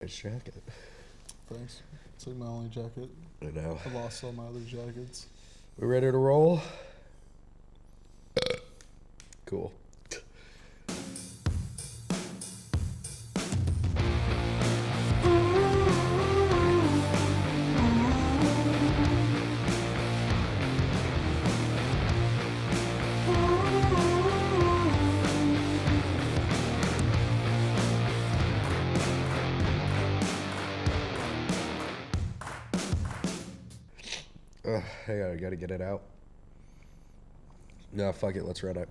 Nice jacket. Thanks. It's like my only jacket. I know. I lost all my other jackets. We ready to roll? Cool. I gotta get it out. No, fuck it. Let's run it.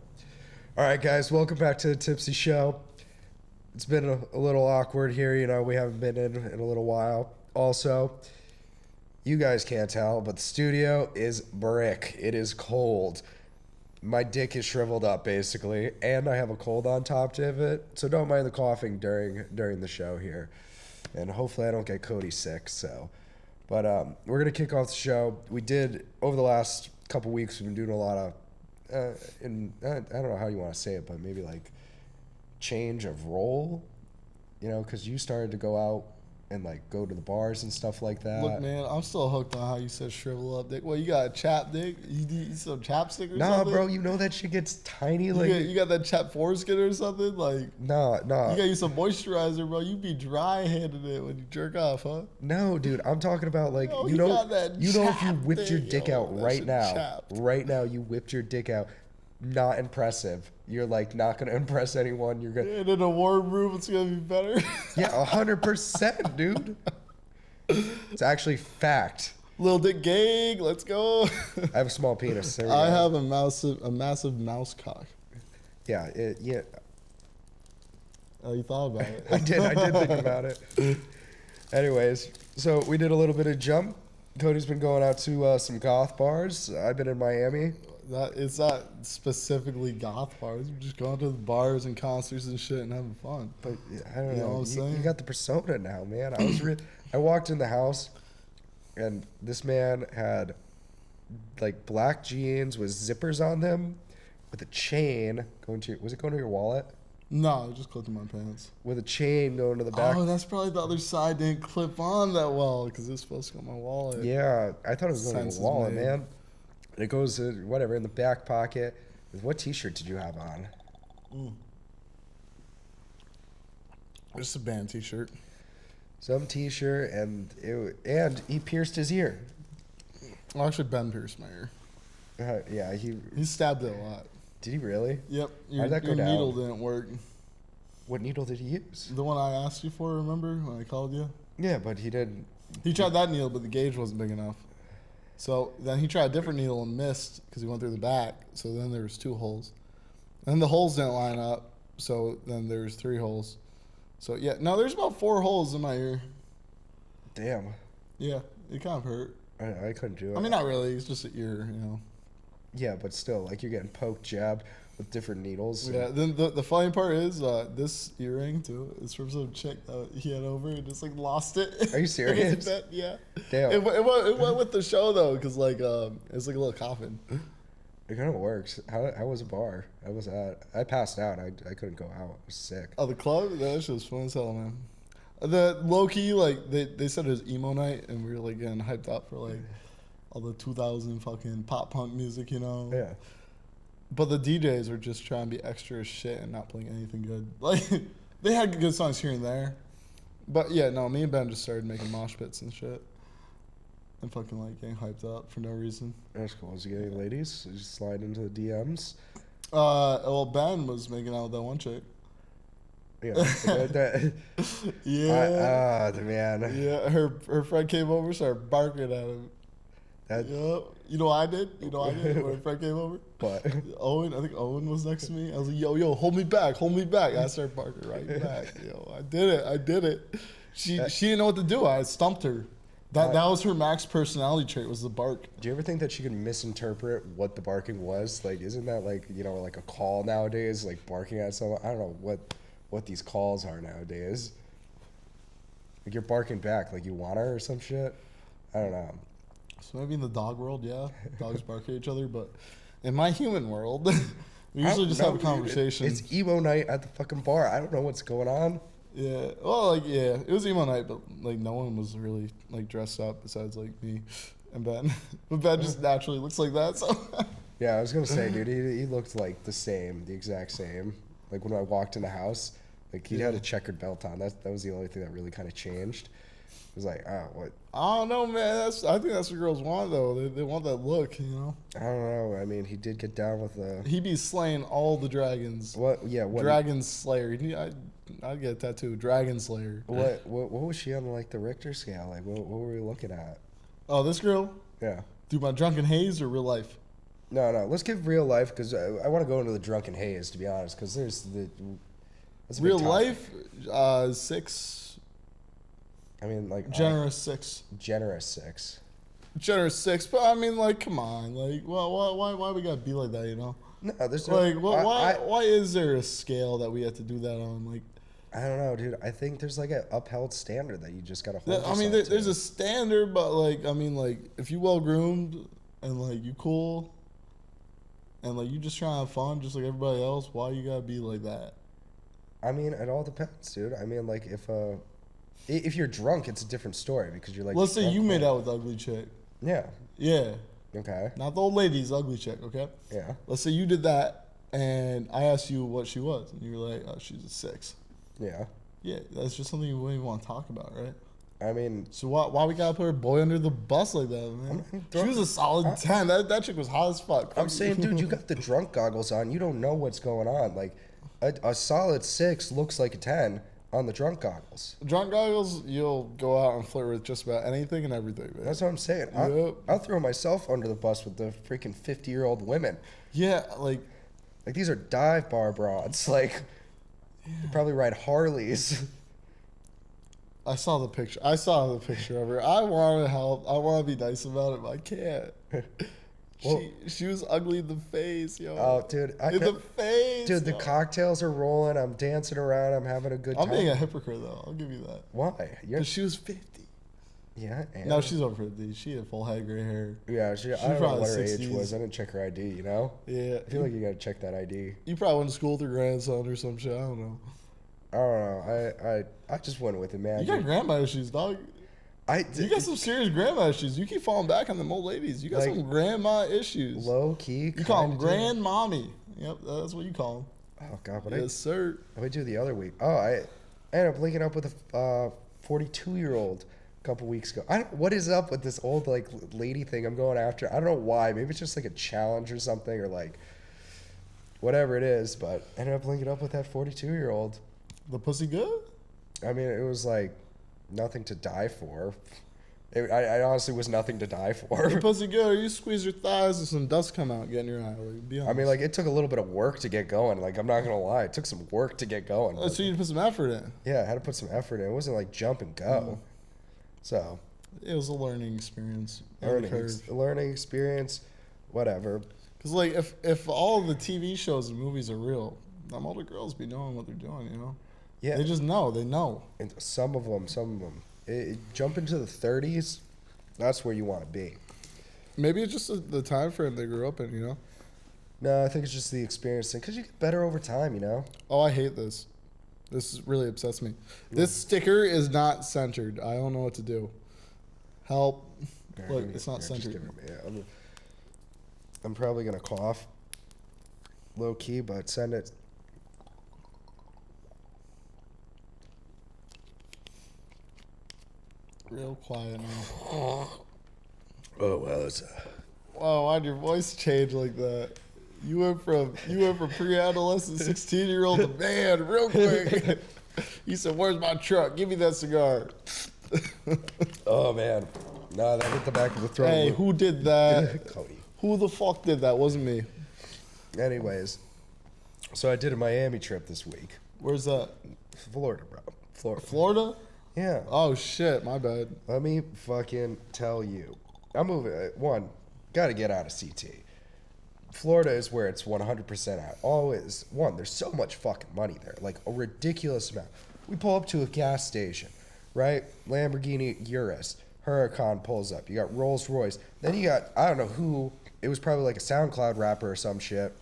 All right, guys. Welcome back to the Tipsy Show. It's been a little awkward here. You know, we haven't been in a little while. Also, you guys can't tell, but the studio is brick. It is cold. My dick is shriveled up, basically, and I have a cold on top of it. So don't mind the coughing during the show here. And hopefully I don't get Cody sick, so... But we're going to kick off the show. We did, over the last couple weeks, we've been doing a lot of, I don't know how you want to say it, but maybe like change of role, you know, because you started to go out and like go to the bars and stuff like that. Look, man, I'm still hooked on how you said shrivel up dick. Well, you got a chap dick? You need some chapstick or Nah, something? bro, you know that shit gets tiny. Like You got that chap foreskin or something? Like, nah. you got you some moisturizer, bro. You be dry-handed it when you jerk off, huh? No, dude, I'm talking about like Yo, you he know got that if you chap whipped your thing, dick yo, out that right shit now. chapped. Right now, you whipped your dick out. Not impressive. You're like not gonna impress anyone. You're gonna And in a warm room, it's gonna be better. yeah, 100%, dude. It's actually fact. Little dick gang, let's go. I have a small penis. There we I go. have a massive mouse cock. Yeah, yeah. Oh, you thought about it? I did think about it. Anyways, so we did a little bit of jump. Cody's been going out to some goth bars. I've been in Miami. It's not specifically goth bars. We're just going to the bars and concerts and shit and having fun. But I don't You know know. what I'm saying? You got the persona now, man. I walked in the house, and this man had like black jeans with zippers on them, with a chain going to. Was it going to your wallet? No, I just clipped in my pants. With a chain going to the back. Oh, that's probably the other side didn't clip on that well because it's supposed to go in my wallet. Yeah, I thought it was going to Sense the is wallet, made. man. And it goes to whatever in the back pocket. What T-shirt did you have on? Just a band T-shirt. Some T-shirt, and he pierced his ear. Well, actually, Ben pierced my ear. Yeah, He stabbed it a lot. did he really? Yep, How'd that go your down? needle didn't work. What needle did he use? The one I asked you for, remember when I called you? Yeah, but he didn't. He tried that needle, but the gauge wasn't big enough. So then he tried a different needle and missed because he went through the back. So then there was 2 holes. And then the holes didn't line up. So then there's 3 holes. So yeah, no, there's about 4 holes in my ear. Damn, Yeah, it kind of hurt. I couldn't do it. I mean, not really. It's just an ear, you know. yeah, but still, like you're getting poked, jabbed with different needles. Yeah. Then the funny part is this earring too. It's from some chick that he had over and just like lost it. Are you It was a serious? bet, yeah. Damn. It went with the show though, cause like it's like a little coffin. It kind of works. How was a bar? I was at. I passed out. I couldn't go out. I was sick. Oh, the club? That shit was fun as hell, man. The low key, like they said it was emo night, and we were like getting hyped up for like all the 2000 fucking pop punk music, you know. Yeah. But the DJs were just trying to be extra as shit and not playing anything good. Like they had good songs here and there, but yeah, no. Me and Ben just started making mosh pits and shit, and fucking like getting hyped up for no reason. That's cool. Was you getting ladies? You just slide into the DMs. Well, Ben was making out with that one chick. Yeah. Yeah. Man. Yeah, her friend came over, started barking at him. That. Yep. You know what I did? You know what I did when her friend came over? But. Owen, I think Owen was next to me. I was like, yo, hold me back, hold me back. I started barking right back. Yo, I did it. She didn't know what to do. I stumped her. That was her max personality trait, was the bark. Do you ever think that she could misinterpret what the barking was? Like, isn't that like, you know, like a call nowadays, like barking at someone? I don't know what these calls are nowadays. Like you're barking back, like you want her or some shit. I don't know. So maybe in the dog world, yeah, dogs bark at each other, but in my human world, we I usually don't just know, have a dude. conversation. It's emo night at the fucking bar. I don't know what's going on. Yeah. Well, like, yeah, it was emo night, but like no one was really like dressed up besides like me and Ben. But Ben just naturally looks like that, so. Yeah, I was gonna say, dude, he looked like the same, the exact same. Like when I walked in the house, like he had a checkered belt on. That was the only thing that really kind of changed. It was like, oh, what? I don't know, man. I think that's what girls want, though. They want that look, you know. I don't know. I mean, he did get down with the He be slaying all the dragons. what? Yeah, what? Dragon Slayer. I'd get a tattoo. Dragon Slayer. What was she on like the Richter scale? Like what were we looking at? Oh, this girl? Yeah. Do my drunken haze or real life? No, let's give real life because I want to go into the drunken haze to be honest because that's a big Real topic. life, 6. I mean, like Generous 6. generous 6. Generous 6, but I mean, like, come on. Like, well, why we gotta be like that, you know? No, there's Like, no, why is there a scale that we have to do that on? Like, I don't know, dude. I think there's like an upheld standard that you just gotta hold. I mean, yourself to. there's a standard, but like, I mean, like, if you well groomed and like you cool, and like you just trying to have fun, just like everybody else, why you gotta be like that? I mean, it all depends, dude. I mean, like if you're drunk, it's a different story because you're like. Let's say drunk you made man. out with ugly chick. Yeah. Yeah, Okay. not the old lady's ugly chick. Okay. Yeah. Let's say you did that, and I asked you what she was, and you were like, "Oh, she's a 6." Yeah. Yeah, that's just something you wouldn't even want to talk about, right? I mean, So why we gotta put her boy under the bus like that, man? She was a solid 10. That chick was hot as fuck. I'm saying, dude, you got the drunk goggles on. You don't know what's going on. Like, a solid 6 looks like a 10 on the drunk goggles. Drunk goggles, you'll go out and flirt with just about anything and everything, man. That's what I'm saying. Yep. I'll throw myself under the bus with the freaking 50-year-old women. Yeah, like, Like, these are dive bar broads. Like, they probably ride Harleys. I saw the picture. I saw the picture of her. I want to help. I want to be nice about it, but I can't. Well- she was ugly in the face, yo. Oh, dude. in the face. Dude, the yo. cocktails are rolling. I'm dancing around. I'm having a good I'm time. being a hypocrite, though. I'll give you that. Why? You're, 'Cause she was 50. yeah. And No, she's over 50. She had full head gray hair. Yeah, I don't know probably what her age 60s. was. I didn't check her ID, you know? Yeah. I feel like you gotta check that ID. You probably went to school with your grandson or some shit. I don't know. I don't know. I just went with it, man. You got grandma issues, dog. You got some serious grandma issues. You keep falling back on them old ladies. You got Like, some grandma issues. low key. You call them grandmommy. Yep, that's what you call Oh god, what them. Yes, sir. I do the other week? Oh, I ended up linking up with a 42-year-old a couple weeks ago. What is up with this old like lady thing I'm going after? I don't know why. Maybe it's just like a challenge or something or like whatever it is. But I ended up linking up with that 42-year-old. The pussy good? I mean, it was like nothing to die for. I honestly was nothing to die The for. pussy good, or you squeeze your thighs and some dust come out, get in your eye. Like, be honest. I mean, like it took a little bit of work to get going. Like I'm not gonna lie, it took some work to get going. Oh, so you put some effort in. Yeah, I had to put some effort in. It wasn't like jump and go. So It was a learning experience. Learning curve. learning experience, whatever. Because like, if all the TV shows and movies are real, them older girls be knowing what they're doing. You know. Yeah, They just know. They know. and some of them. Jump into the 30s. That's where you want to be. Maybe it's just the time frame they grew up in. You know. No, I think it's just the experience thing because you get better over time. You know. Oh, I hate this. This really upsets me. This sticker is not centered. I don't know what to do. Help. Look, it's not Just centered. give it- yeah, I'm probably gonna cough. Low key, but send it. Real quiet now. Oh well, it's. Wow, why'd your voice change like that? You went from pre-adolescent 16-year-old to man real quick. You said, "Where's my truck? Give me that cigar." Oh man, no, that hit the back of the throat. Hey, who did that? Cody. Who the fuck did that? Wasn't me. Anyways, so I did a Miami trip this week. Where's that? Florida, bro. Florida. Florida? Yeah. Oh shit, my bad. Let me fucking tell you. I'm moving. Got to get out of CT. Florida is where it's 100% out. Always. There's so much fucking money there. Like a ridiculous amount. We pull up to a gas station, right? Lamborghini Urus. Huracan pulls up. You got Rolls Royce. Then you got, I don't know who, it was probably like a SoundCloud rapper or some shit.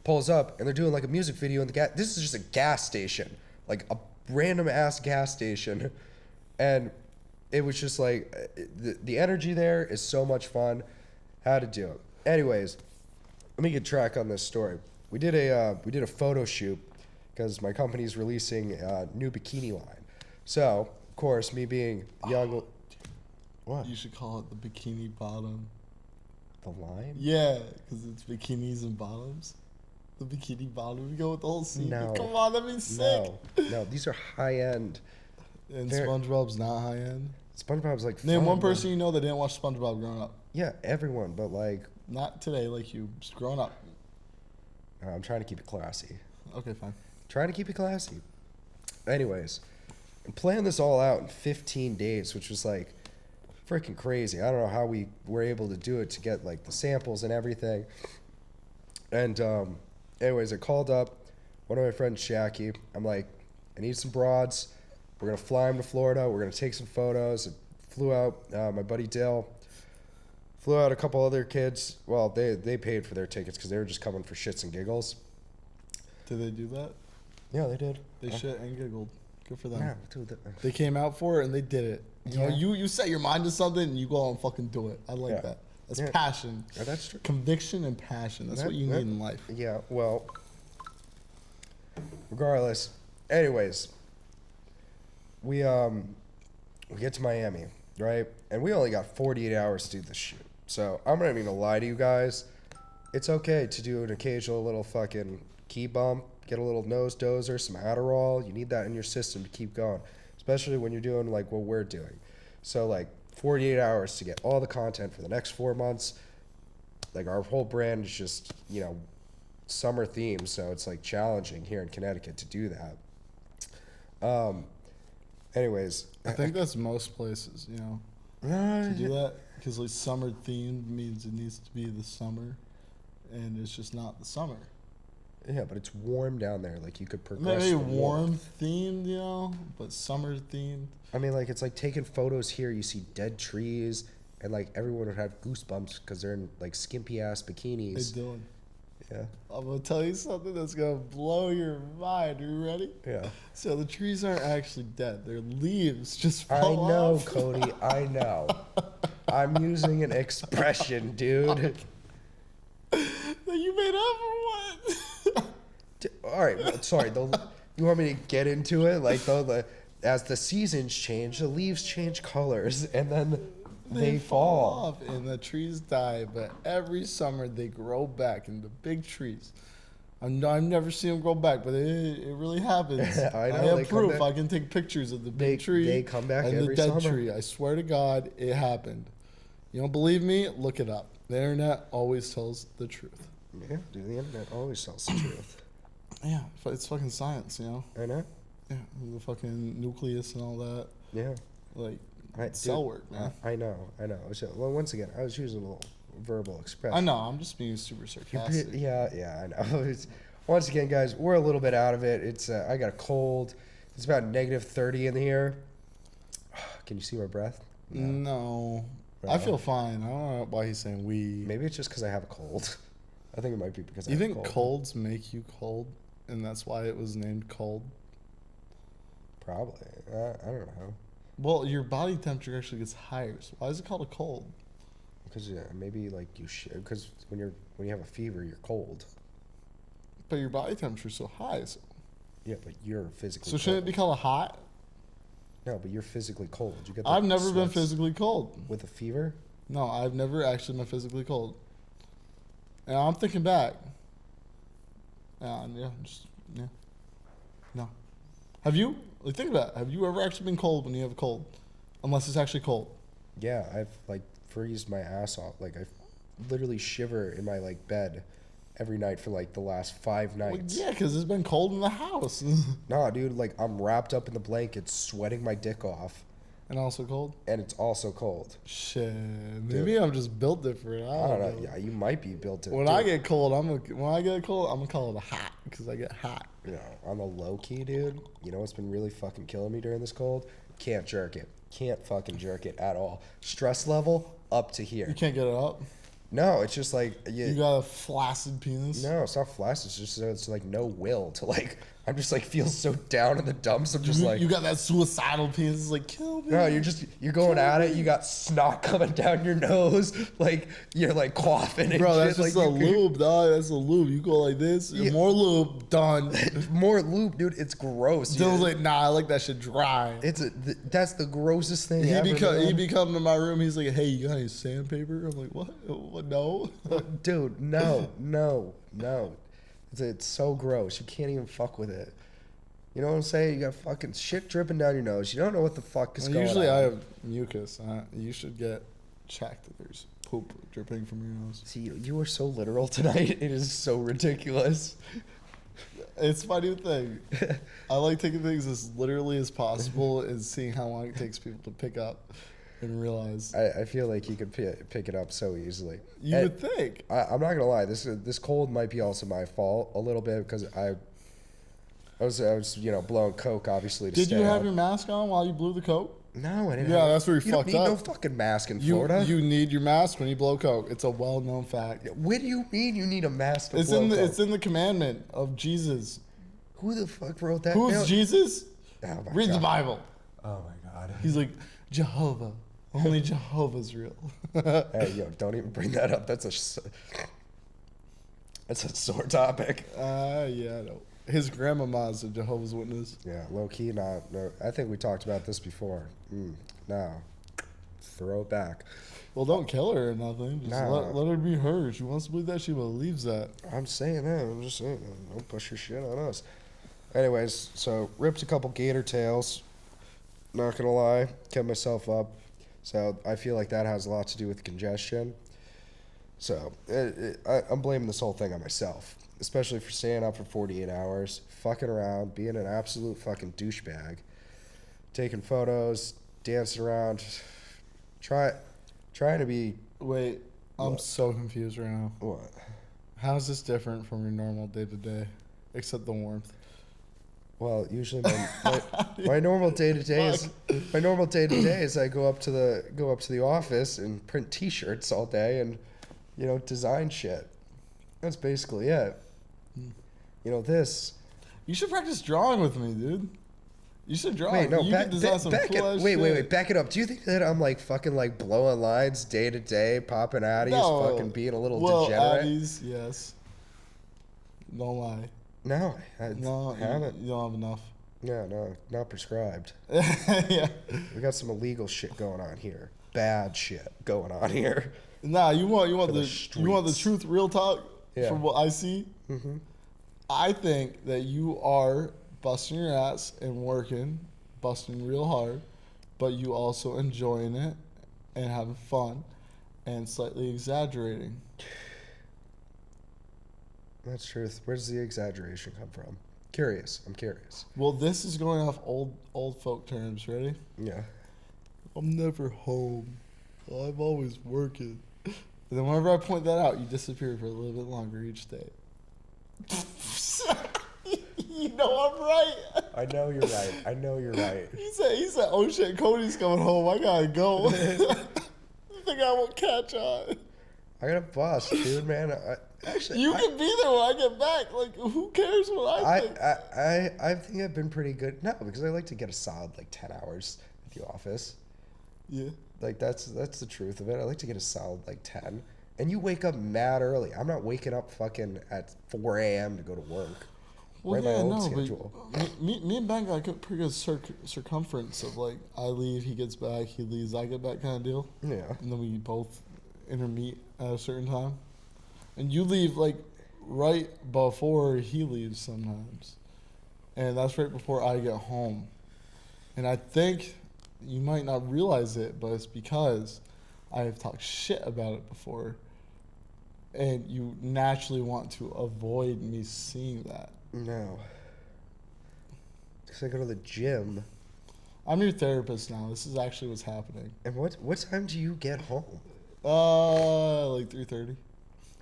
Pulls up and they're doing like a music video in the gas. This is just a gas station. Like a random ass gas station, and it was just like the energy there is so much fun. How to do it. Anyways, let me get track on this story. We did a photo shoot because my company's releasing a new bikini line. So of course, me being young, what You should call it the bikini bottom. the line? Yeah, because it's bikinis and bottoms. The bikini bottom. We go with the whole scene. No. Come on, that'd be sick. No, these are high end. And They're- SpongeBob's not high end. SpongeBob's like Name fun, one but- person you know that didn't watch SpongeBob growing up. Yeah, everyone, but like Not today, like you, just growing up. I'm trying to keep it classy. Okay, fine. Trying to keep it classy. Anyways, I'm planning this all out in 15 days, which was like freaking crazy. I don't know how we were able to do it to get like the samples and everything. And anyways, I called up one of my friends, Shaki. I'm like, I need some broads. We're gonna fly them to Florida. We're gonna take some photos. I flew out. My buddy Dill flew out a couple other kids. Well, they paid for their tickets because they were just coming for shits and giggles. Did they do that? Yeah, they did. They shit and giggled. Good for them. Yeah, dude. They came out for it and they did it. You know, Yeah. you set your mind to something and you go out and fucking do it. I like Yeah. that. That's Yeah. passion. Yeah, that's true. Conviction and passion. That's what you need in life. Yeah, well, regardless. Anyways, we get to Miami, right? And we only got 48 hours to do this shoot. So I'm not even gonna lie to you guys. It's okay to do an occasional little fucking key bump, get a little nose dozer, some Adderall. You need that in your system to keep going, especially when you're doing like what we're doing. So like 48 hours to get all the content for the next 4 months. Like our whole brand is just, you know, summer themed, so it's like challenging here in Connecticut to do that. Anyways, I think that's most places, you know, to do that. Because like summer themed means it needs to be the summer. And it's just not the summer. yeah, but it's warm down there. Like you could progress. Maybe the warm themed, you know, but summer themed. I mean, like it's like taking photos here. You see dead trees, and like everyone would have goosebumps because they're in like skimpy ass Hey, bikinis. Dylan, Yeah, I'm going to tell you something that's going to blow your mind. You ready? yeah. So the trees aren't actually dead. Their leaves just I fall know, off. Cody. I know. I'm using an expression, dude. That you made up or what? All right, well, sorry. You want me to get into it? Like, as the seasons change, the leaves change colors, and then they fall. off and the trees die. But every summer they grow back into big trees. I've never seen them grow back, but it really happens. I know, I they have come proof. back- I can take pictures of the big They- tree. they come back and every the dead summer. tree. I swear to God, it happened. You don't believe me? Look it up. The internet always tells the truth. Yeah, dude, the internet always tells the truth. Yeah, it's fucking science, you know. I know. Yeah, the fucking nucleus and all that. Yeah. Like Dude, cell work, man. I know. Well, once again, I was using a little verbal expression. I know. I'm just being super sarcastic. Yeah, I know. Once again, guys, we're a little bit out of it. It's I got a cold. It's about -30 in here. Can you see my breath? No. I feel fine. I don't know why he's saying we. Maybe it's just because I have a cold. I think it might be because I You have think a cold. colds make you cold, and that's why it was named cold? Probably. I don't know. Well, your body temperature actually gets higher. So why is it called a cold? Because maybe like because when you have a fever, you're cold. But your body temperature is so high. So, Yeah, but you're physically. so shouldn't it be called a hot? No, but you're physically cold. You get. I've never been sweats physically cold. with a fever. No, I've never actually been physically cold. And I'm thinking back. Yeah. No. Have you? Like, think about it. Have you ever actually been cold when you have a cold? Unless it's actually cold. Yeah, I've like freezed my ass off. Like I literally shiver in my like bed every night for like the last 5 Well, nights. yeah, because it's been cold in the house. Nah, dude, like I'm wrapped up in the blankets, sweating my dick off, And also cold? and it's also cold. Shit. Maybe I'm just built different. I don't know. Yeah, you might be built to. When dude, I get cold, I'm gonna call it a hot because I get hot. you know, on the low key, dude. You know what's been really fucking killing me during this cold? Can't jerk it. Can't fucking jerk it at all. Stress level up to here. You can't get it up. No, it's just like You got a flaccid penis. No, it's not flaccid. It's just it's like no will to like. I'm just like feel so down in the dumps. I'm just like, you got that suicidal penis. It's like, kill me. no, you're going at it. You got snot coming down your nose, like you're like coughing. And Bro, shit. that's just like, a lube, dog. That's a lube. You go like this, Yeah. more lube, done. more lube, dude. It's gross. Dylan's like, nah, I like that shit dry. That's the grossest thing He ever. be coming to my room. He's like, hey, you got any sandpaper? I'm like, what? No. Dude, no. It's so gross. You can't even fuck with it. You know what I'm saying? You got fucking shit dripping down your nose. You don't know what the fuck is going Usually on. I have mucus. You should get checked if there's poop dripping from your nose. See, you are so literal tonight. It is so ridiculous. It's my new thing. I like taking things as literally as possible and seeing how long it takes people to pick up and realize. I feel like you could pick it up so easily. You would think. I'm not gonna lie. This cold might be also my fault a little bit because I was blowing coke obviously to Did stay you have up. your mask on while you blew the coke? No, I didn't. Yeah, have, that's where you don't fucked need up. no fucking mask in Florida. You need your mask when you blow coke. It's a well-known fact. What do you mean you need a mask to It's blow in the coke? it's in the commandment of Jesus. Who the fuck wrote that? Who's down? Jesus? Oh my Read the God. Bible. Oh my god. He's like, Jehovah. Only Jehovah's real. Hey, yo, don't even bring that up. That's a sore topic. Yeah, I know. His grandmama's a Jehovah's Witness. Yeah, low key, not. No, I think we talked about this before. No, throw it back. Well, don't kill her or nothing. Just Nah. let her be her. She wants to believe that. She believes that. I'm saying that. I'm just saying. Don't push your shit on us. Anyways, so ripped a couple gator tails. Not gonna lie, kept myself up. So I feel like that has a lot to do with congestion. So I'm blaming this whole thing on myself, especially for staying up for 48 hours, fucking around, being an absolute fucking douchebag, taking photos, dancing around, trying to be Wait, I'm What? so confused right now. what? How is this different from your normal day to day, except the warmth? Well, usually my normal day to day is I go up to the office and print T-shirts all day and design shit. That's basically it. This. You should practice drawing with me, dude. You should draw. Wait, no, you back, can design some back cool it. ass Wait, shit. back it up. Do you think that I'm like fucking like blowing lines day to day, popping addies, fucking being a little degenerate? Addies, yes. Don't lie. No, I No, haven't. you don't have enough. No, not prescribed. Yeah. We got some illegal shit going on here. Bad shit going on here. Nah, you want For the the streets. truth, real talk. Yeah. From what I see, Mm-hmm. I think that you are busting your ass and working, busting real hard, but you also enjoying it and having fun, and slightly exaggerating. That's truth. Where does the exaggeration come from? I'm curious. Well, this is going off old folk terms. Ready? Yeah. I'm never home. I'm always working. And then whenever I point that out, you disappear for a little bit longer each day. You know I'm right. I know you're right. He said, oh shit, Cody's coming home. I gotta go. You think I won't catch on? I got a bus, dude, man. Actually, You can be there when I get back. Like, who cares what I think? I think I've been pretty good. No, because I like to get a solid like 10 hours at the office. Yeah. Like that's the truth of it. I like to get a solid like 10. And you wake up mad early. I'm not waking up fucking at 4 a.m. to go to work. Well, Right, my yeah, old no, schedule. but me and Ben got a pretty good circumference of like, I leave, he gets back, he leaves, I get back kind of deal. Yeah. And then we both intermeet at a certain time. And you leave like right before he leaves sometimes. And that's right before I get home. And I think you might not realize it, but it's because I have talked shit about it before. And you naturally want to avoid me seeing that. No. Because I go to the gym. I'm your therapist now. This is actually what's happening. And what time do you get home? Like 3:30.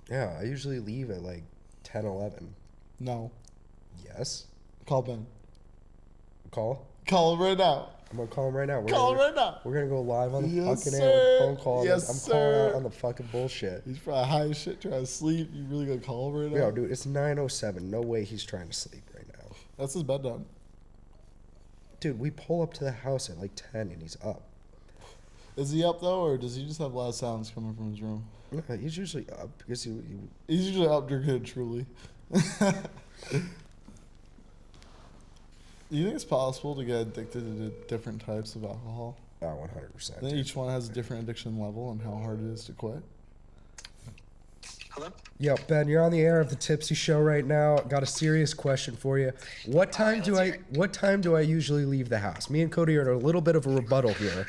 Yeah, I usually leave at like 10, 11. No. Yes. Call Ben. Call? Call him right now. I'm going to call him right now. Call him right now. We're going to go live on the Yes, fucking air with sir. a phone call. Yes, I'm calling sir. out on the fucking bullshit. He's probably high as shit trying to sleep. You really gonna call him right now? Yo, dude, it's 9:07. No way he's trying to sleep right now. That's his bedtime. Dude, we pull up to the house at like 10 and he's up. Is he up though, or does he just have loud sounds coming from his room? No, he's usually up because He's usually up drinking it Truly. Do you think it's possible to get addicted to different types of alcohol? oh, 100%. Then each one has a different addiction level and how hard it is to quit. Hello? Yo, Ben, you're on the air of the Tipsy Show right now. Got a serious question for you. What time do I usually leave the house? Me and Cody are in a little bit of a rebuttal here.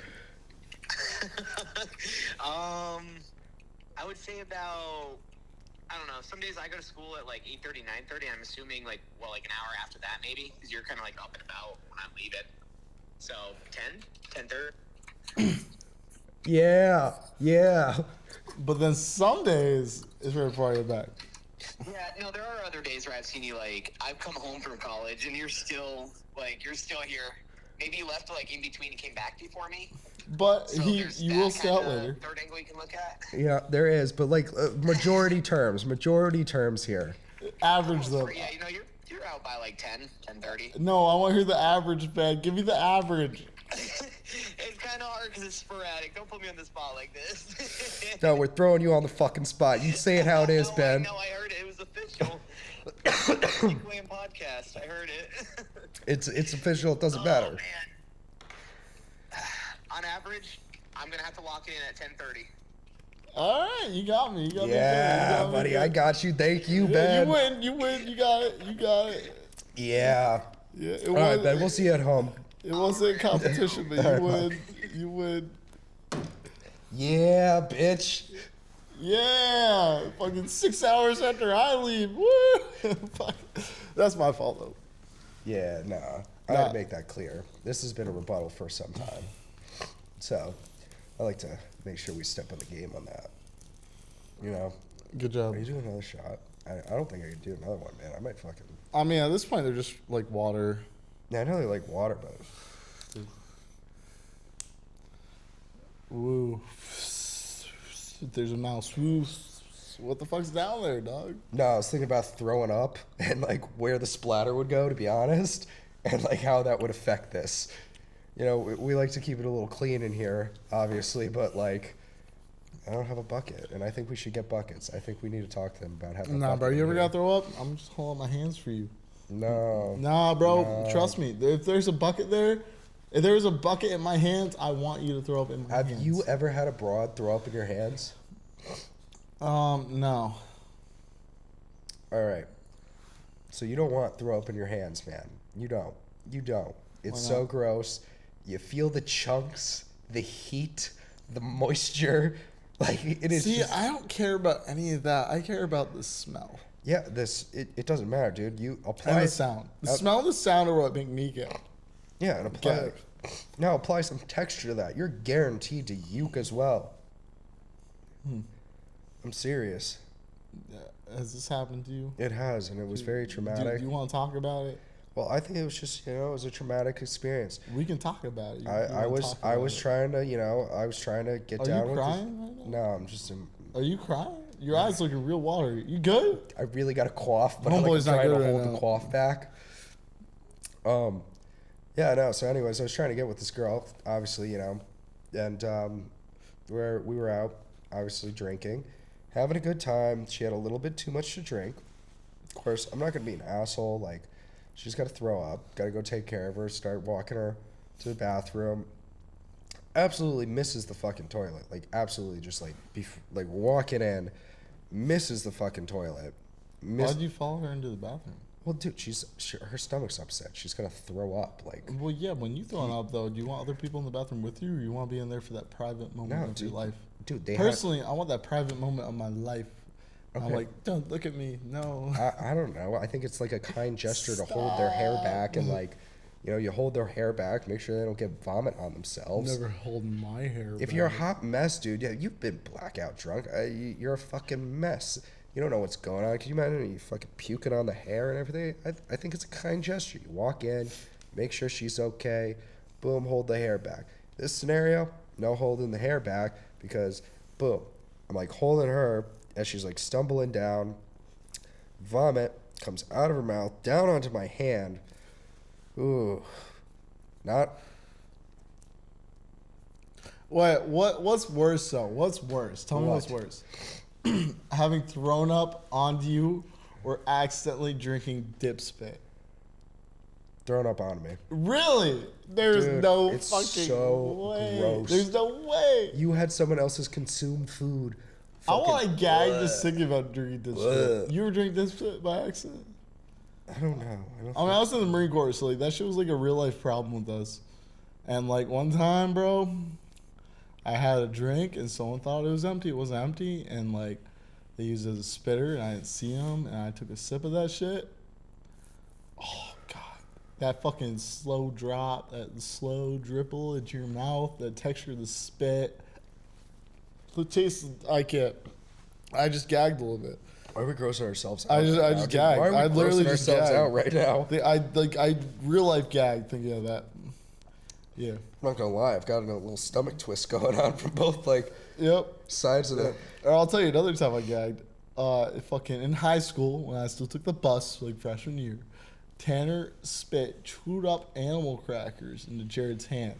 I would say about, I don't know, some days I go to school at like 8:30, 9:30. I'm assuming like an hour after that maybe, because you're kind of like up and about when I'm leaving. So 10:30. Yeah. But then some days it's right before I get back. Yeah, no, there are other days where I've seen you like, I've come home from college and you're still here. Maybe you left like in between and came back before me. But So you there's will that stay out kinda later. third angle you can look at. Yeah, there is, but like majority terms here. Average though. Yeah, you know, you're out by like 10:30. No, I want to hear the average, Ben. Give me the average. It's kind of hard because it's sporadic. Don't put me on the spot like this. No, we're throwing you on the fucking spot. You say it how it is, Ben. No, I heard it. It was official. William podcast. I heard it. It's official. It doesn't Oh, matter. man. On average, I'm gonna have to lock it in at 10:30. All right, you got me. You got me. Yeah, good. You got me buddy, good. I got you. Thank you, Yeah, Ben. you win. You got it. Yeah. Yeah, it All right, was, Ben. We'll see you at home. It wasn't competition, but All you right, win. You win. Yeah, bitch. Yeah, fucking 6 hours after I leave. Woo! Fuck. That's my fault though. Yeah, nah. I had to make that clear. This has been a rebuttal for some time. So, I like to make sure we step on the game on that. You know? Good job. Are you doing another shot? I don't think I could do another one, man. I might fucking... I mean, at this point, they're just like water. Yeah, I know they like water, but... Woo. There's a mouse. Woo. What the fuck's down there, dog? No, I was thinking about throwing up and like where the splatter would go, to be honest, and like how that would affect this. You know, we like to keep it a little clean in here, obviously, but like, I don't have a bucket, and I think we should get buckets. I think we need to talk to them about having. A Nah, bucket bro. in You ever here. got to throw up? I'm just holding my hands for you. No. Nah, bro. No. Trust me. If there's a bucket there, if there's a bucket in my hands, I want you to throw up in my hands. Have you ever had a broad throw up in your hands? No. All right. So you don't want throw up in your hands, man. You don't. You don't. It's Why so not? gross. You feel the chunks, the heat, the moisture. Like it is. See, just, I don't care about any of that. I care about the smell yeah. It doesn't matter, dude. You apply and the sound. The smell and the sound are what make me gay. Yeah, and apply. Okay. Now apply some texture to that. You're guaranteed to uke as well. I'm serious. Has this happened to you? It has, and it was very Do traumatic. you want to talk about it? Well, I think it was just it was a traumatic experience. We can talk about it. I was trying to get Are down you with crying right this. now? No, I'm just Are you crying? Your eyes looking real watery. You good? I really got a cough, but I'm Homeboy's not trying to good right hold now. the cough back. Yeah, no. So, anyways, I was trying to get with this girl, obviously, and where we were out, obviously drinking, having a good time. She had a little bit too much to drink. Of course, I'm not gonna be an asshole. Like, she's got to throw up. Got to go take care of her. Start walking her to the bathroom. Absolutely misses the fucking toilet. Like, absolutely just like walking in, misses the fucking toilet. Why'd you follow her into the bathroom? Well, dude, her stomach's upset. She's gonna throw up. Like, Well, yeah. When you throwing up though, do you want other people in the bathroom with you, or you want to be in there for that private moment No, of dude. your life? dude, they Personally, I want that private moment of my life. I'm Okay. like, don't look at me. No. I don't know. I think it's like a kind gesture to hold their hair back and like, you hold their hair back, make sure they don't get vomit on themselves. Never holding my hair. If back. you're a hot mess, dude, yeah, you've been blackout drunk. You're a fucking mess. You don't know what's going on. Can you imagine you fucking puking on the hair and everything? I think it's a kind gesture. You walk in, make sure she's okay, boom, hold the hair back. This scenario, no holding the hair back because, boom, I'm like holding her as she's like stumbling down. Vomit comes out of her mouth, down onto my hand. Ooh. Not. Wait, what's worse though? What's worse? Tell me what's What? worse. Having thrown up onto you or accidentally drinking dip spit. Thrown up on me. Really? There's Dude, no it's fucking so way. gross. There's no way. You had someone else's consumed food. I want to Fucking- gag just thinking about drinking dip spit. Ugh. You ever drink dip spit by accident? I don't know. I mean, I was in the Marine Corps, so like that shit was like a real life problem with us. And like one time, bro, I had a drink and someone thought it was empty. It wasn't empty, and like they used it as a spitter, and I didn't see them, and I took a sip of that shit. Oh god, that fucking slow drop, that slow dripple into your mouth, that texture of the spit, the taste. I can't. I just gagged a little bit. Why are we grossing ourselves out? I just right now, dude? gagged. Why are we I literally grossing just ourselves gagged. out right now? I real life gagged thinking of that. Yeah. I'm not gonna lie. I've got a little stomach twist going on from both like Yep. sides of the. Or I'll tell you another time I gagged. Fucking in high school when I still took the bus like freshman year, Tanner spit chewed up animal crackers into Jared's hand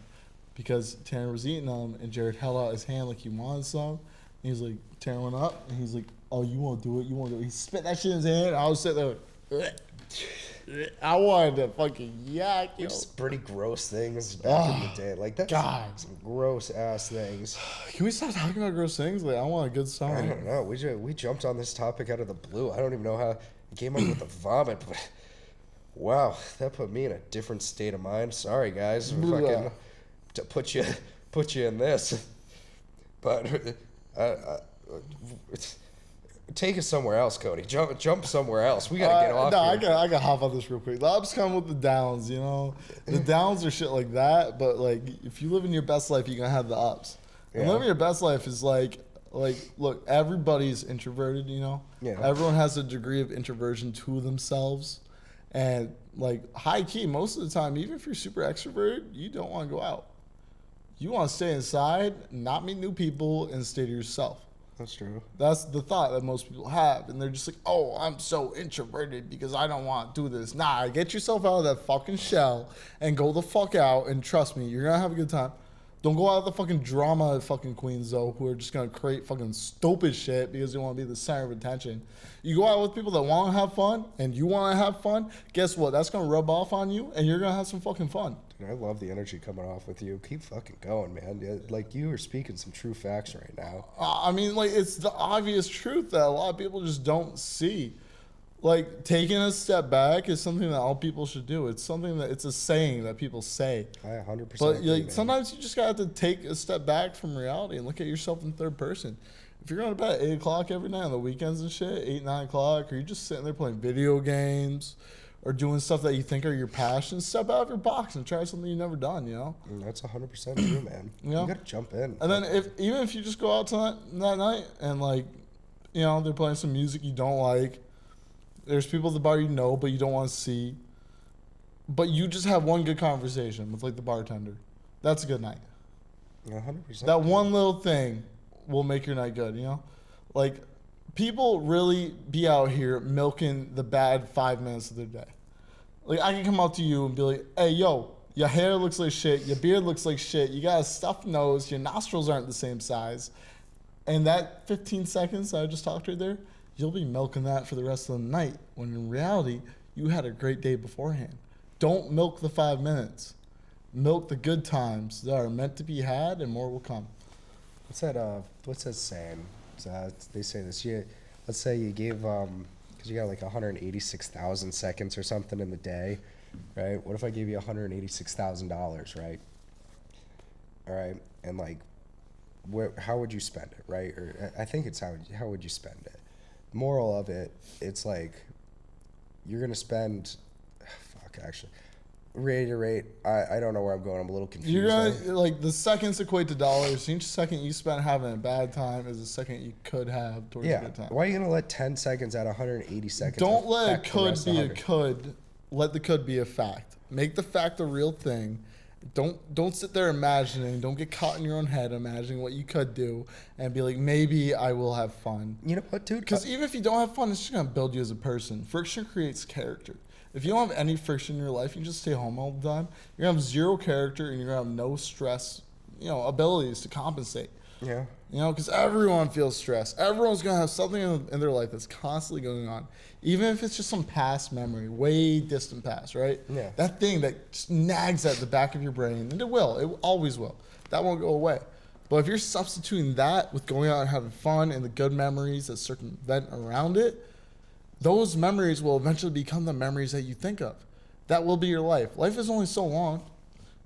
because Tanner was eating them and Jared held out his hand like he wanted some. And he's like, Tanner went up and he's like, "Oh, you want to do it? You want to do it?" He spit that shit in his hand. I was sitting there. Like, I wanted to fucking yak, yo. Just pretty gross things back in the day. Like that's God. some gross ass things. Can we stop talking about gross things? Like, I want a good I song. don't know. We jumped on this topic out of the blue. I don't even know how it came up with the vomit, but wow, that put me in a different state of mind. Sorry, guys. Fucking to put you in this, but take us somewhere else, Cody. Jump somewhere else. We gotta get off. No, here. I got hop on this real quick. The ups come with the downs, you know. The downs are shit like that, but like if you live in your best life, you're gonna have the ups. And Yeah. living your best life is like look, everybody's introverted, you know. Yeah. Everyone has a degree of introversion to themselves, and like high key, most of the time, even if you're super extroverted, you don't want to go out. You want to stay inside, not meet new people, and stay to yourself. That's true. That's the thought that most people have. And they're just like, oh, I'm so introverted because I don't want to do this. Nah, get yourself out of that fucking shell and go the fuck out. And trust me, you're going to have a good time. Don't go out with the fucking drama fucking queens, though, who are just going to create fucking stupid shit because they want to be the center of attention. You go out with people that want to have fun and you want to have fun. Guess what? That's going to rub off on you and you're going to have some fucking fun. Dude, I love the energy coming off with you. Keep fucking going, man. Yeah, like you are speaking some true facts right now. I mean, like, it's the obvious truth that a lot of people just don't see. Like, taking a step back is something that all people should do. It's something that, it's a saying that people say. I 100%. But, agree, like, man. sometimes you just got to take a step back from reality and look at yourself in third person. If you're going to bed at 8 o'clock every night on the weekends and shit, 8, 9 o'clock, or you're just sitting there playing video games or doing stuff that you think are your passion, step out of your box and try something you've never done, you know? That's 100% true, man. Yeah. You gotta jump in. And then even if you just go out to that night and like, you know, they're playing some music you don't like. There's people at the bar you know but you don't want to see. But you just have one good conversation with like the bartender. That's a good night. 100%. That one little thing will make your night good, you know? Like people really be out here milking the bad 5 minutes of their day. Like I can come up to you and be like, "Hey, yo, your hair looks like shit. Your beard looks like shit. You got a stuffed nose. Your nostrils aren't the same size." And that 15 seconds that I just talked right there, you'll be milking that for the rest of the night. When in reality, you had a great day beforehand. Don't milk the 5 minutes. Milk the good times that are meant to be had, and more will come. What's that saying? They say this. Let's say you gave because you got like 186,000 seconds or something in the day, right? What if I gave you $186,000, right? All right, and like, how would you spend it, right? Or I think it's how would you spend it? Moral of it, it's like you're gonna spend. Fuck, actually. Reiterate. I don't know where I'm going. I'm a little confused. You're now. gonna like the seconds equate to dollars. Each second you spent having a bad time is a second you could have towards a Yeah. good time. Why are you gonna let 10 seconds out of 180 seconds? Don't let a affect the could rest of be a 100? could. Let the could be a fact. Make the fact a real thing. Don't sit there imagining. Don't get caught in your own head imagining what you could do and be like, maybe I will have fun. You know what, dude? Because even if you don't have fun, it's just gonna build you as a person. Friction creates character. If you don't have any friction in your life, you just stay home all the time. You're gonna have zero character, and you're gonna have no stress, abilities to compensate. Yeah. Because everyone feels stress. Everyone's gonna have something in their life that's constantly going on, even if it's just some past memory, way distant past, right? Yeah. That thing that just nags at the back of your brain, and it always will. That won't go away. But if you're substituting that with going out and having fun and the good memories that circumvent around it, those memories will eventually become the memories that you think of. That will be your life. Life is only so long,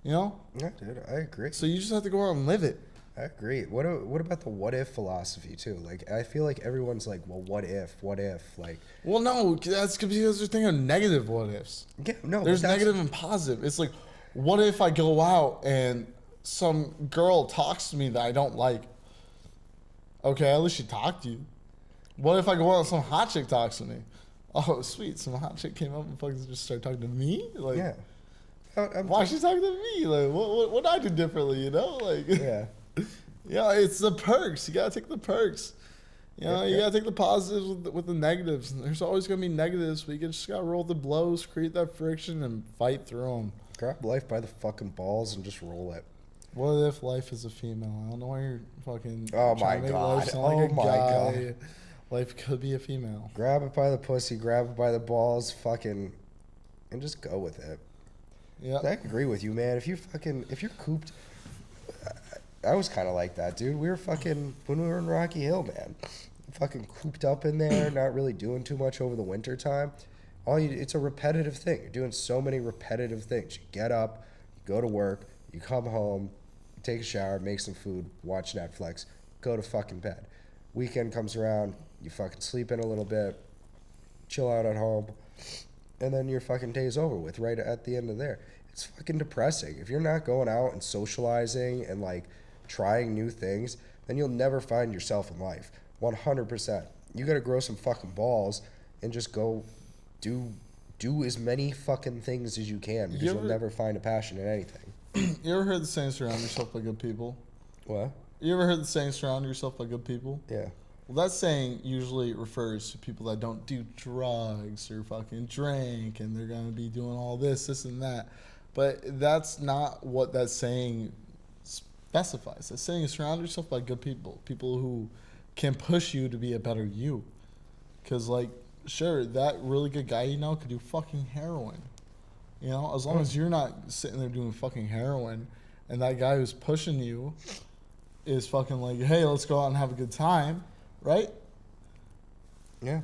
Yeah, dude, I agree. So you just have to go out and live it. I agree. What about the what if philosophy too? Like, I feel like everyone's like, well, what if? Like, Well, no, that's because they're thinking of negative what ifs. yeah, no. There's but that's- negative and positive. It's like, what if I go out and some girl talks to me that I don't like? Okay, at least she talked to you. What if I go out and some hot chick talks to me? Oh, sweet, some hot chick came up and fucking just started talking to me? Like, Yeah. why is she talking to me? Like, what I do differently, Like, Yeah. yeah, it's the perks. You gotta take the perks. You Yeah. gotta take the positives with the negatives. There's always gonna be negatives, but you just gotta roll the blows, create that friction, and fight through them. Grab life by the fucking balls and just roll it. What if life is a female? I don't know why you're fucking. Oh trying my to make God. life sound like a Oh my guy. God. Life could be a female. Grab it by the pussy, grab it by the balls, fucking, and just go with it. Yeah. I agree with you, man. If you're cooped, I was kind of like that, dude. We were fucking, when we were in Rocky Hill, man, fucking cooped up in there, not really doing too much over the winter time. It's a repetitive thing. You're doing so many repetitive things. You get up, you go to work, you come home, take a shower, make some food, watch Netflix, go to fucking bed. Weekend comes around, you fucking sleep in a little bit, chill out at home, and then your fucking day's over with right at the end of there. It's fucking depressing. If you're not going out and socializing and like trying new things, then you'll never find yourself in life. 100%. You gotta grow some fucking balls and just go do as many fucking things as you can because you'll never find a passion in anything. You ever heard the saying, surround yourself by good people? What? You ever heard the saying, surround yourself by good people? Yeah. Well, that saying usually refers to people that don't do drugs or fucking drink and they're going to be doing all this, and that. But that's not what that saying specifies. That saying is surround yourself by good people, people who can push you to be a better you. Because, like, sure, that really good guy could do fucking heroin. As long as you're not sitting there doing fucking heroin and that guy who's pushing you is fucking like, hey, let's go out and have a good time, right? Yeah.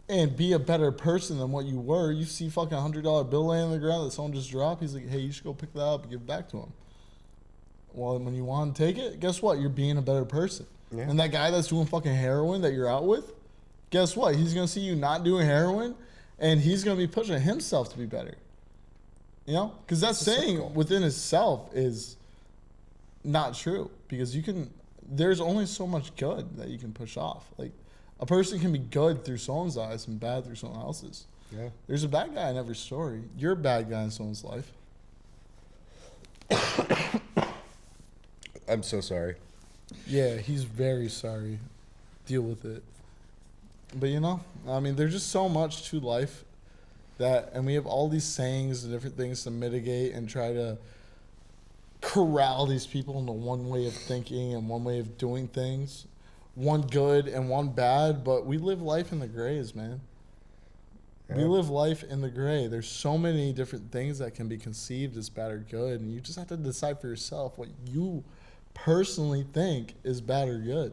And be a better person than what you were. You see fucking $100 bill laying on the ground that someone just dropped. He's like, hey, you should go pick that up and give it back to him. Well, when you want to take it, guess what? You're being a better person. Yeah. And that guy that's doing fucking heroin that you're out with, guess what? He's going to see you not doing heroin and he's going to be pushing himself to be better. Because that saying circle. within itself is not true because there's only so much good that you can push off. Like, a person can be good through someone's eyes and bad through someone else's. Yeah. There's a bad guy in every story. You're a bad guy in someone's life. I'm so sorry. Yeah, he's very sorry. Deal with it. But there's just so much to life and we have all these sayings and different things to mitigate and try to corral these people into one way of thinking and one way of doing things. One good and one bad, but we live life in the grays, man. We Yeah. live life in the gray. There's so many different things that can be conceived as bad or good, and you just have to decide for yourself what you personally think is bad or good.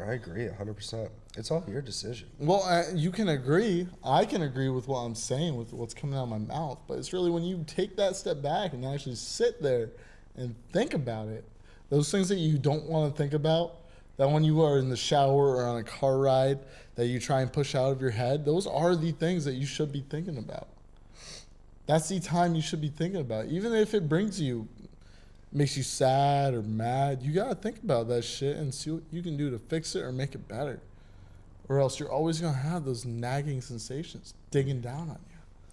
I agree 100%. It's all your decision. Well, you can agree. I can agree with what I'm saying, with what's coming out of my mouth. But it's really when you take that step back and actually sit there and think about it. Those things that you don't want to think about, that when you are in the shower or on a car ride, that you try and push out of your head, those are the things that you should be thinking about. That's the time you should be thinking about. Even if it makes you sad or mad, you got to think about that shit and see what you can do to fix it or make it better. Or else you're always going to have those nagging sensations digging down on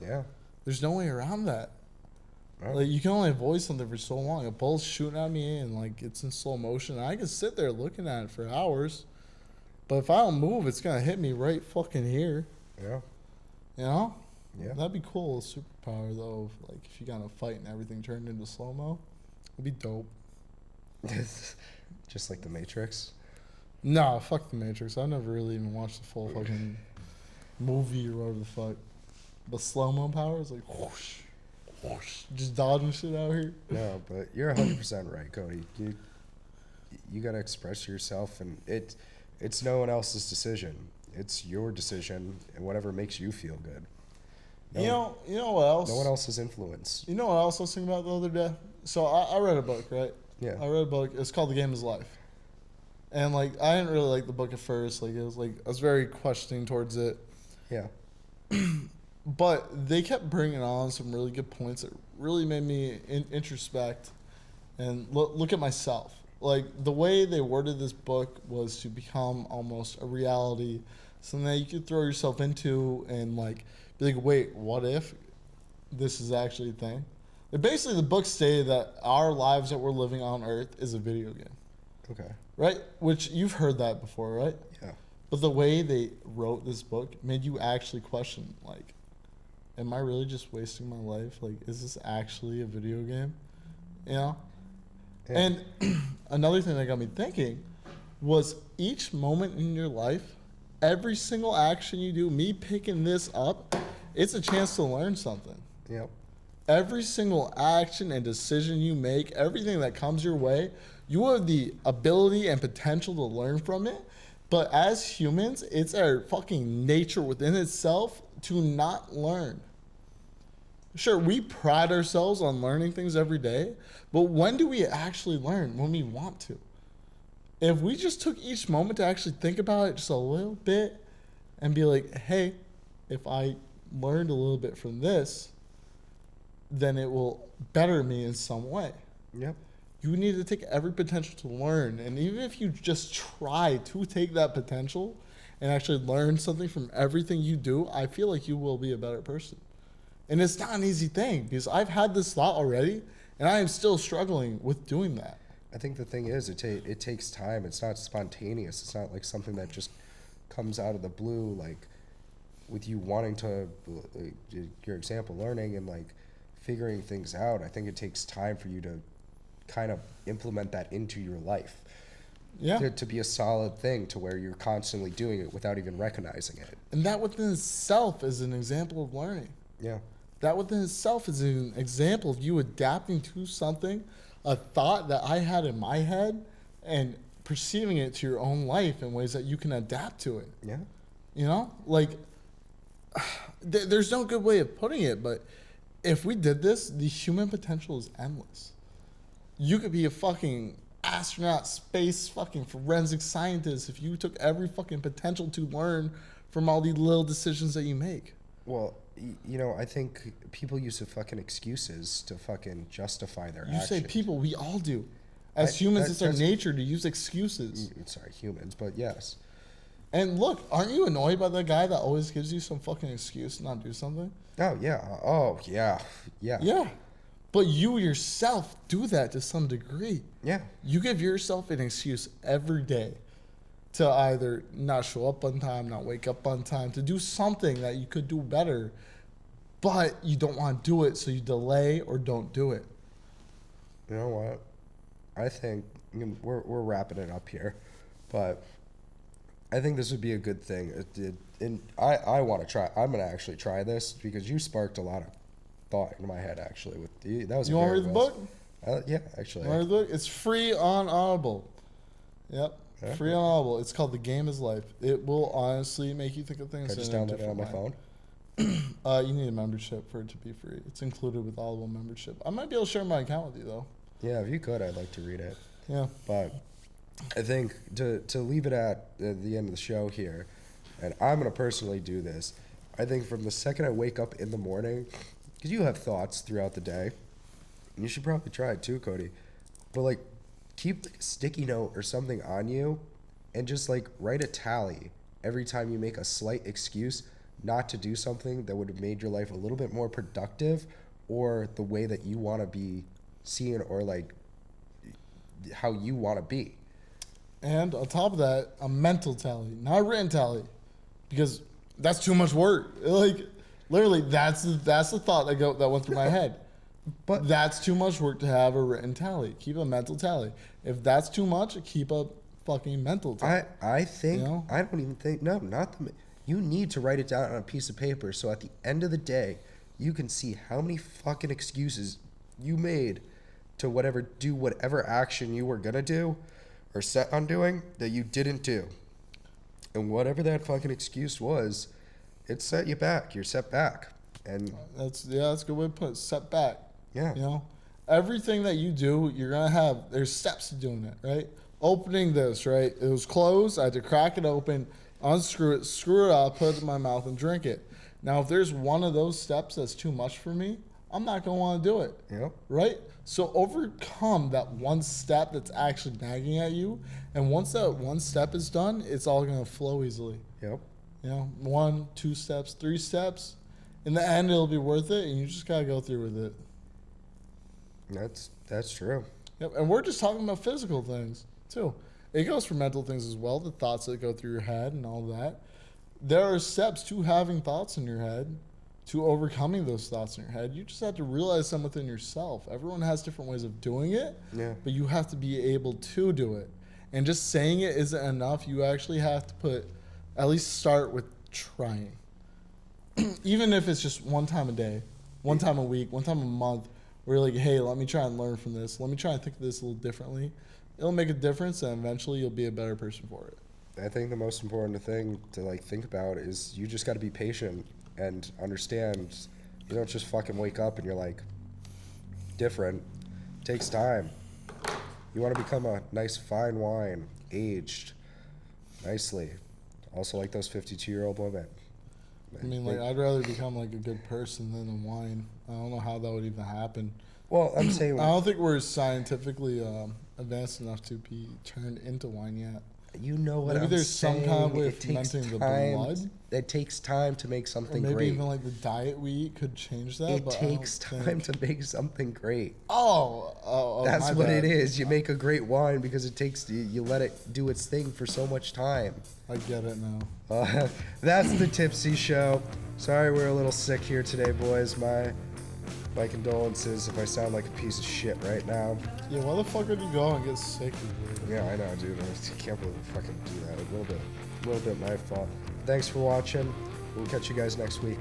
you. Yeah. There's no way around that. Right. Like, you can only avoid something for so long. A bull's shooting at me and like it's in slow motion. I can sit there looking at it for hours. But if I don't move, it's going to hit me right fucking here. Yeah. Yeah. That'd be cool. A superpower though, like if you got in a fight and everything turned into slow mo, it'd be dope. Just like the Matrix. No, fuck the Matrix. I never really even watched the full fucking movie or whatever the fuck. The slow mo power is like whoosh, whoosh, just dodging shit out here. No, but you're 100% right, Cody. You gotta express yourself, and it's no one else's decision. It's your decision, and whatever makes you feel good. You know what else? No one else's influence. You know what else I was thinking about the other day? So I read a book, right? Yeah. I read a book. It's called The Game Is Life. And like I didn't really like the book at first. Like it was like I was very questioning towards it. Yeah. But they kept bringing on some really good points that really made me introspect and look at myself. Like the way they worded this book was to become almost a reality, something that you could throw yourself into and like be like, wait, what if this is actually a thing? Like basically, the book stated that our lives that we're living on Earth is a video game, Okay. right? Which you've heard that before, right? Yeah. But the way they wrote this book made you actually question, like, am I really just wasting my life? Like, is this actually a video game? You know? Yeah. And another thing that got me thinking was each moment in your life, every single action you do, me picking this up, it's a chance to learn something. Yep. Every single action and decision you make, everything that comes your way, you have the ability and potential to learn from it. But as humans, it's our fucking nature within itself to not learn. Sure, we pride ourselves on learning things every day, but when do we actually learn? When we want to. If we just took each moment to actually think about it just a little bit and be like, hey, if I learned a little bit from this, then it will better me in some way. Yep. You need to take every potential to learn. And even if you just try to take that potential and actually learn something from everything you do, I feel like you will be a better person. And it's not an easy thing because I've had this thought already and I am still struggling with doing that. I think the thing is, it takes time. It's not spontaneous. It's not like something that just comes out of the blue, like with you wanting to, your example, learning and like figuring things out. I think it takes time for you to kind of implement that into your life. Yeah. To be a solid thing to where you're constantly doing it without even recognizing it. And that within itself is an example of learning. Yeah. That within itself is an example of you adapting to something, a thought that I had in my head, and perceiving it to your own life in ways that you can adapt to it. Yeah. You know? Like, there's no good way of putting it, but if we did this, the human potential is endless. You could be a fucking astronaut, space fucking forensic scientist if you took every fucking potential to learn from all these little decisions that you make. Well, you know, I think people use the fucking excuses to fucking justify their You actions. say people, we all do. As humans, it's our that's- nature to use excuses. Sorry, humans, but yes. And look, aren't you annoyed by the guy that always gives you some fucking excuse to not do something? Oh yeah. Oh yeah. Yeah. Yeah. But you yourself do that to some degree. Yeah. You give yourself an excuse every day to either not show up on time, not wake up on time, to do something that you could do better, but you don't want to do it, so you delay or don't do it. You know what? I think we're wrapping it up here, but I think this would be a good thing. And I want to try. I'm gonna actually try this because you sparked a lot of thought in my head. Actually, that was. You want to read the book? Yeah, actually. You want to read the book? It's free on Audible. Yep. Yeah. Free on Audible. It's called The Game Is Life. It will honestly make you think of things. Can I just in a download it on different my way. phone? You need a membership for it to be free. It's included with Audible membership. I might be able to share my account with you though. Yeah, if you could, I'd like to read it. Yeah. But I think to leave it at the end of the show here, and I'm going to personally do this, I think from the second I wake up in the morning, because you have thoughts throughout the day, and you should probably try it too, Cody, but like keep like a sticky note or something on you and just like write a tally every time you make a slight excuse not to do something that would have made your life a little bit more productive or the way that you want to be seen or like how you want to be. And on top of that, a mental tally, not a written tally, because that's too much work. Like, Literally, that's the thought that went through my head. But That's too much work to have a written tally. Keep a mental tally. If that's too much, keep a fucking mental tally. I think You know? I don't even think no, not the. You need to write it down on a piece of paper so at the end of the day, you can see how many fucking excuses you made to do whatever action you were gonna do or set on doing that you didn't do. And whatever that fucking excuse was, it set you back. You're set back. And That's a good way to put it. Set back. yeah. You know, everything that you do, you're gonna have. There's steps to doing it, right? Opening this, right? It was closed. I had to crack it open, unscrew it, screw it up, put it in my mouth, and drink it. Now, if there's one of those steps that's too much for me, I'm not gonna want to do it, Yep. right? So overcome that one step that's actually nagging at you, and once that one step is done, it's all gonna flow easily. Yep. You know, 1, 2 steps, 3 steps. In the end, it'll be worth it, and you just gotta go through with it. That's true. Yep, and we're just talking about physical things too. It goes for mental things as well, the thoughts that go through your head and all that. There are steps to having thoughts in your head, to overcoming those thoughts in your head. You just have to realize them within yourself. Everyone has different ways of doing it, Yeah. but you have to be able to do it. And just saying it isn't enough. You actually have to at least start with trying. Even if it's just one time a day, one time a week, one time a month, where you're like, hey, let me try and learn from this. Let me try and think of this a little differently. It'll make a difference, and eventually you'll be a better person for it. I think the most important thing to think about is you just got to be patient and understand. You don't just fucking wake up and you're like different. It takes time. You want to become a nice fine wine, aged nicely. Also like those 52-year-old women. I mean, I'd rather become like a good person than a wine. I don't know how that would even happen. Well, I'm saying I don't think we're scientifically advanced enough to be turned into wine yet. you know what Maybe I'm there's some saying. kind of way of It takes fermenting the time. blood. It takes time to make Or something maybe great. even like the diet we eat could change that. It but I takes don't time think- to make something great. Oh, That's my what bad. it is. You make a great wine because it takes you let it do its thing for so much time. I get it now. That's the Tipsy Show. Sorry we're a little sick here today, boys. My condolences if I sound like a piece of shit right now. Yeah, why the fuck would you go and get sick? Yeah, I know, dude. I can't believe I fucking do that. A little bit my fault. Thanks for watching. We'll catch you guys next week.